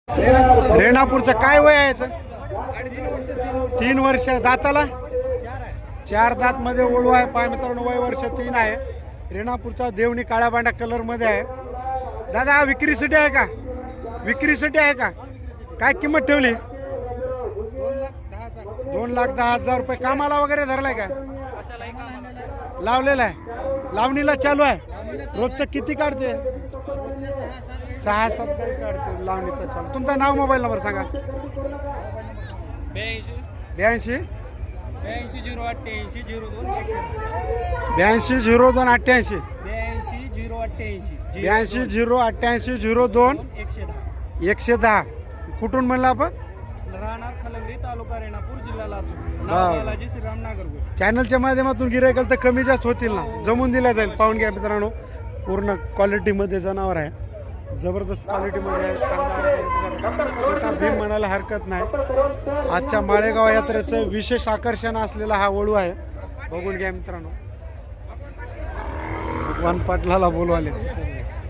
रेणापूरचं काय वय आहे याचं? 3 वर्ष. दाताला 4 दात मध्ये ओळू आहे. पाय मित्रांनो वय वर्ष 3 आहे. रेणापूरचा देवणी काळ्या बांडा कलर मध्ये आहे. दादा हा विक्रीसाठी आहे का? विक्रीसाठी आहे का? काय किंमत ठेवली? 2,10,000 रुपये. कामाला वगैरे धरलाय का? लावलेला आहे. लावणीला चालू आहे. रोजचं किती काढते? 6-7 गाई काढते लावणीचा चालू. तुमचं नाव मोबाईल नंबर सांगा. 82 82 088 02 82 02 88 82 088 02 110. कुठून म्हणलं आपण? राहणार खलंगरी तालुका रेणापूर जिल्हा लातूर. वा. बालाजी श्रीराम नागरगोड. चॅनलच्या माध्यमातून गिरायकाल तर कमी जास्त होतील ना, जमून दिल्या जाईल. पाहून घ्या मित्रांनो, पूर्ण क्वालिटीमध्ये जनावर आहे. जबरदस्त क्वालिटीमध्ये आहे. छोटा भीम म्हणायला हरकत नाही. आजच्या माळेगाव यात्रेचं विशेष आकर्षण असलेला हा वळू आहे. बघून घ्या मित्रांनो. भगवान पाटलाला बोलवाले.